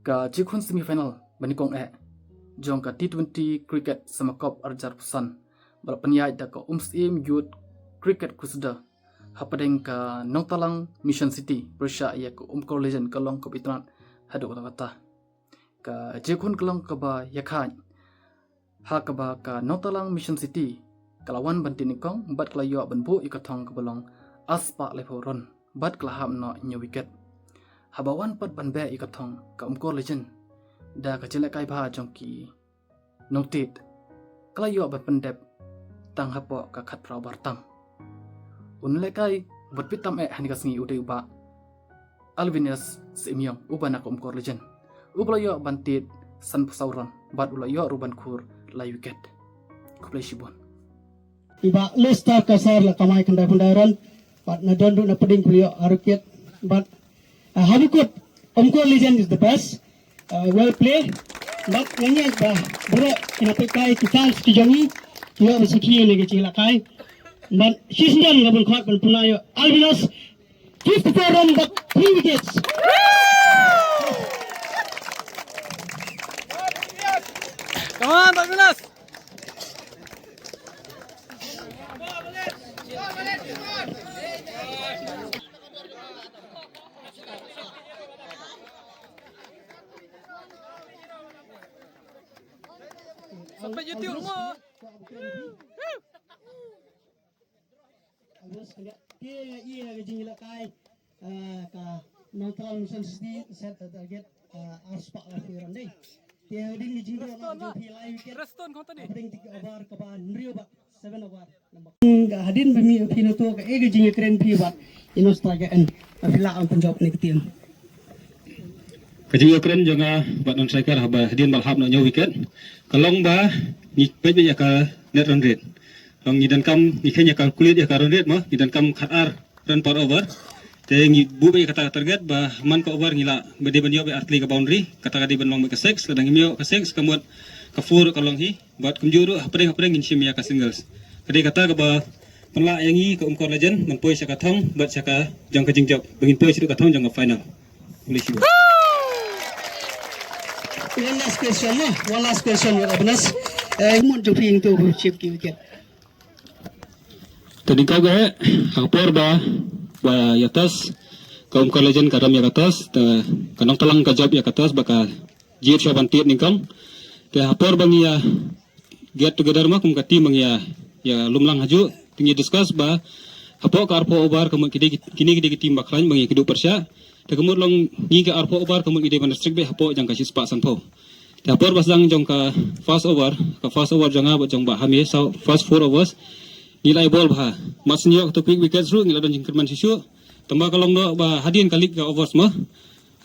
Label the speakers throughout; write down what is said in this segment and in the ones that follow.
Speaker 1: ka jikun semifinal banikong jong ka T20 cricket samakop arjar pusan balapanyai da ka umsim youth cricket kusda hapadeng ka nongtalang Mission City Persya ya ka legend kalong ka itran hadu kata ka jikun kalong ka ba yakhan ha ka ba ka nongtalang Mission City kalawan bantinikong bat klayo banbu ikathong ka balong aspa leporon bat klaham no nya wicket habawan pat banbe ikathong ka legend da ka celekai bha jongki notit klayo bat pendep tang hapo ka khat pra bartang unlekai bat pitam hani kasngi ude uba Alvinus semyong ubana ka legend ublayo bantit san pasauron bat ulayo ruban khur lai wicket kuplay shibon
Speaker 2: iba lista kasar la kamai kandai pandairan but na dondu na peding kuliyo arukiat but habikut legend is the best well played but nganya ba bro inapekai kita kijangi dia masiki ni kecil kai but season ngabun khot ban punayo Alvinus 54 run but 3 wickets
Speaker 3: come on Alvinus sampai YouTube rumah.
Speaker 2: Dia iya gajing lakai ka neutral Mission City set target aspak la firan deh. Dia ding gajing ro na jo live wicket.
Speaker 3: Reston kau tadi.
Speaker 2: Ding 3 over ka ba nrio ba 7 over number. Hadin bumi pino to ka gajing keren pi ba ino strike en afila ang Punjab ni team.
Speaker 4: Kajing keren jonga bat non striker haba hadin balhab na nyo wicket. Kalong ba ni pej ya ka net run rate. Long ni dan kam ni kenya calculate ya ka run rate mah ni dan kam khatar run per over. Te ngi bu be kata target ba man ka over ngila bede ban yo be artli ka boundary kata kadi ban long be ka 6 ladang mio ka 6 kamut ka 4 ka long hi bat kumjuru hapring ngin shimia ka singles. Kadi kata ka ba penla yangi ka legend man poi sa ka thong bat sa ka jong ka jingjok bangin poi sidu ka thong jong ka final. Boleh sibu.
Speaker 2: One last question with Alvinus. Mun jo ping to chip ki wicket.
Speaker 4: Tadi kaga hapor ba yatas kaum legend karam ya atas kanong talang ka job ya atas baka jiet syabantit ningkang te hapor bang ya get together ma kum ka team bang ya lumlang haju tinggi discuss ba hapo ka arpo obar kamu kini team bakran bang ya kidu persya te kemur long ni ka arpo obar kamu ide ban strict be hapo jang ka sispa sanpo te hapor basang jong ka fast over janga ba jong ba hami so fast 4 overs nilai ball bah masnyo to pick wicket ru ngila don jingkerman sisu tamba kalong do ba hadin kalik ka overs mah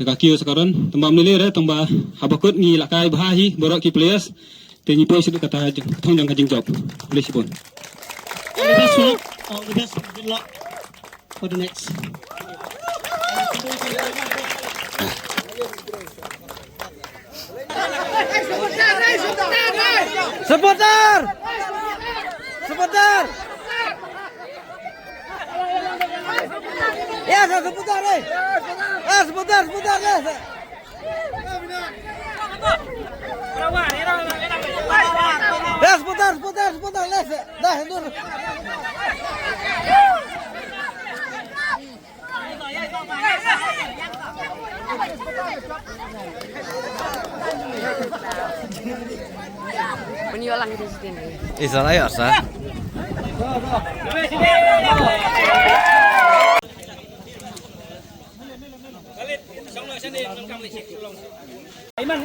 Speaker 4: ka kio sekarang tamba menilai re tamba habakut ngila kai bahi borok ki players te ni poi sidu kata thong jang kajing job boleh sipon
Speaker 2: All the best good luck for the next
Speaker 3: Sebentar. Ya, sebentar deh. Sebentar deh. Ya, sebentar les. Dah, dulu.
Speaker 5: Menyolang di sini.
Speaker 3: Salah ya, sah. Iman,